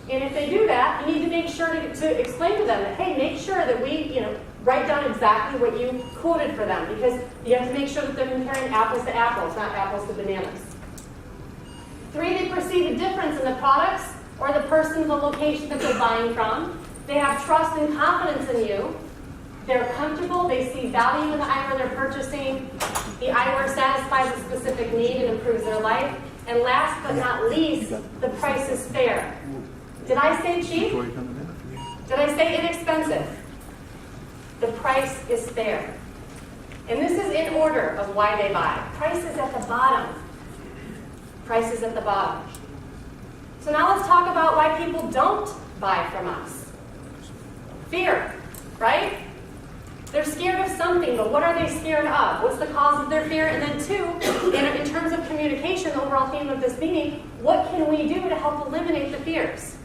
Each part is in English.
And if they do that, you need to make sure to explain to them that, hey, make sure that we, write down exactly what you quoted for them, because you have to make sure that they're comparing apples to apples, not apples to bananas. 3, they perceive a difference in the products or the person, the location that they're buying from. They have trust and confidence in you. They're comfortable. They see value in the eyewear they're purchasing. The eyewear satisfies a specific need and improves their life. And last but not least, the price is fair. Did I say cheap? Did I say inexpensive? The price is fair. And this is in order of why they buy. Price is at the bottom. Price is at the bottom. So now let's talk about why people don't buy from us. Fear, right? They're scared of something, but what are they scared of? What's the cause of their fear? And then 2, in terms of communication, the overall theme of this meeting, what can we do to help eliminate the fears?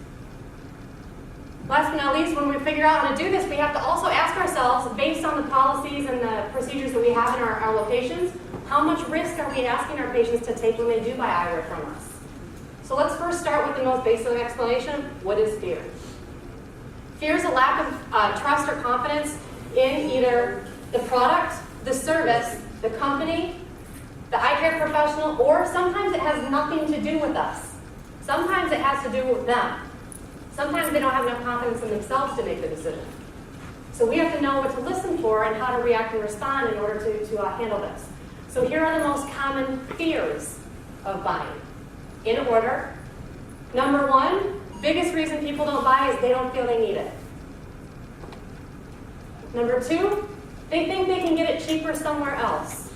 Last but not least, when we figure out how to do this, we have to also ask ourselves, based on the policies and the procedures that we have in our locations, how much risk are we asking our patients to take when they do buy eyewear from us? So let's first start with the most basic explanation. What is fear? Fear is a lack of trust or confidence in either the product, the service, the company, the eye care professional, or sometimes it has nothing to do with us. Sometimes it has to do with them. Sometimes they don't have enough confidence in themselves to make the decision. So we have to know what to listen for and how to react and respond in order to handle this. So here are the most common fears of buying. In order, number 1, biggest reason people don't buy is they don't feel they need it. Number 2, they think they can get it cheaper somewhere else.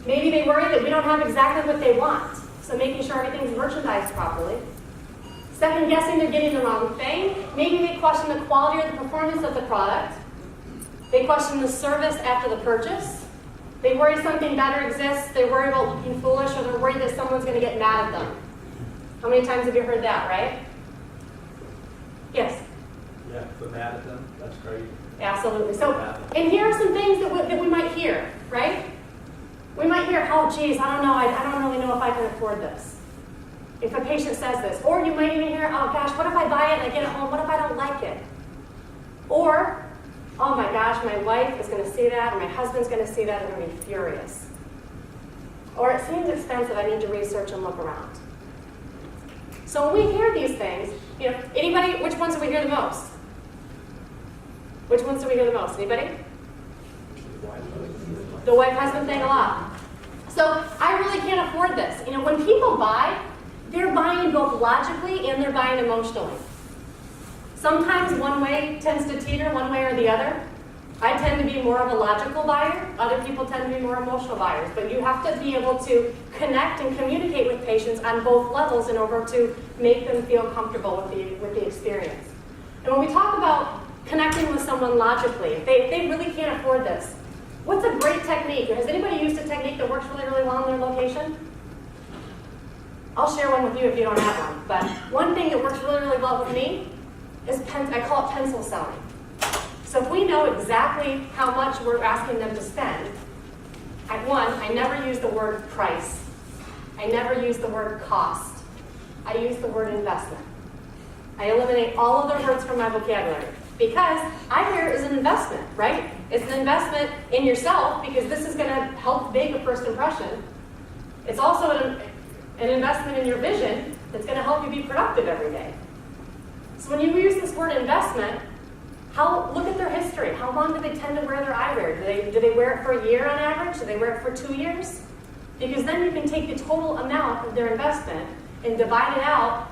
Maybe they worry that we don't have exactly what they want, so making sure everything's merchandised properly. Second, guessing they're getting the wrong thing. Maybe they question the quality or the performance of the product. They question the service after the purchase. They worry something better exists. They worry about looking foolish, or they're worried that someone's going to get mad at them. How many times have you heard that, right? Yes? Yeah, put mad at them. That's crazy. Absolutely. So, and here are some things that we might hear, right? We might hear, oh, geez, I don't know. I don't really know if I can afford this. If a patient says this. Or you might even hear, oh, gosh, what if I buy it and I get it home? What if I don't like it? Or, oh, my gosh, my wife is going to see that, or my husband's going to see that, and they're going to be furious. Or it seems expensive. I need to research and look around. So when we hear these things, anybody, which ones do we hear the most? Which ones do we hear the most? Anybody? The wife husband thing a lot. So I really can't afford this. When people buy, they're buying both logically and they're buying emotionally. Sometimes one way tends to teeter one way or the other. I tend to be more of a logical buyer. Other people tend to be more emotional buyers. But you have to be able to connect and communicate with patients on both levels in order to make them feel comfortable with the experience. And when we talk about connecting with someone logically, if they really can't afford this, what's a great technique? Has anybody used a technique that works really, really well in their location? I'll share one with you if you don't have one. But one thing that works really, really well with me is I call it pencil selling. So if we know exactly how much we're asking them to spend, I never use the word price. I never use the word cost. I use the word investment. I eliminate all of the words from my vocabulary because eyewear is an investment, right? It's an investment in yourself because this is going to help make a first impression. It's also an investment in your vision that's going to help you be productive every day. So when you use this word investment, look at their history. How long do they tend to wear their eyewear? Do they wear it for a year on average? Do they wear it for 2 years? Because then you can take the total amount of their investment and divide it out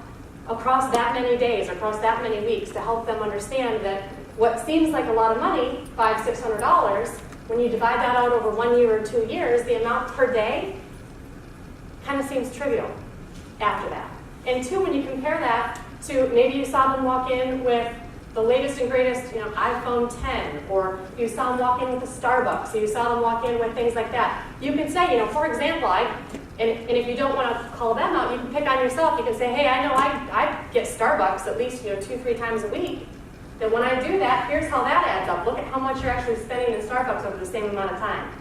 across that many days, across that many weeks, to help them understand that what seems like a lot of money, $500, $600, when you divide that out over 1 year or 2 years, the amount per day kind of seems trivial after that. And 2, when you compare that to maybe you saw them walk in with the latest and greatest, iPhone 10, or you saw them walk in with a Starbucks, or you saw them walk in with things like that. You can say, for example, and if you don't want to call them out, you can pick on yourself. You can say, hey, I know I get Starbucks at least 2-3 times a week. Then when I do that, here's how that adds up. Look at how much you're actually spending in Starbucks over the same amount of time.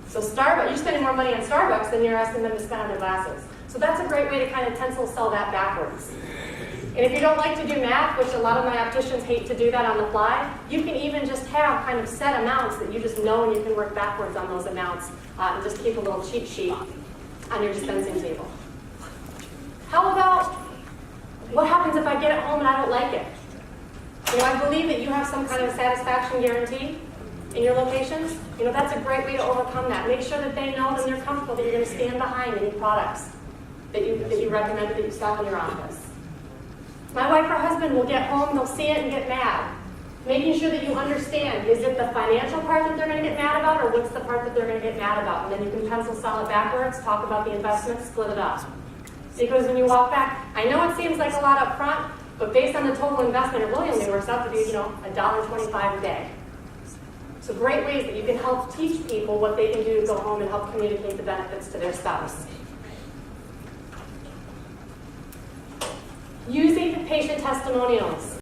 So you're spending more money on Starbucks than you're asking them to spend on their glasses. So that's a great way to kind of pencil sell that backwards. And if you don't like to do math, which a lot of my opticians hate to do that on the fly, you can even just have kind of set amounts that you just know and you can work backwards on those amounts and just keep a little cheat sheet on your dispensing table. How about, what happens if I get it home and I don't like it? You know, I believe that you have some kind of satisfaction guarantee in your locations. You know, that's a great way to overcome that. Make sure that they know and they're comfortable that you're going to stand behind any products that you recommend that you stock in your office. My wife or husband will get home, they'll see it and get mad. Making sure that you understand, is it the financial part that they're going to get mad about, or what's the part that they're going to get mad about? And then you can pencil sell it backwards, talk about the investment, split it up. Because when you walk back, I know it seems like a lot up front, but based on the total investment, it really only works out to be, you know, $1.25 a day. So great ways that you can help teach people what they can do to go home and help communicate the benefits to their spouse. Using patient testimonials.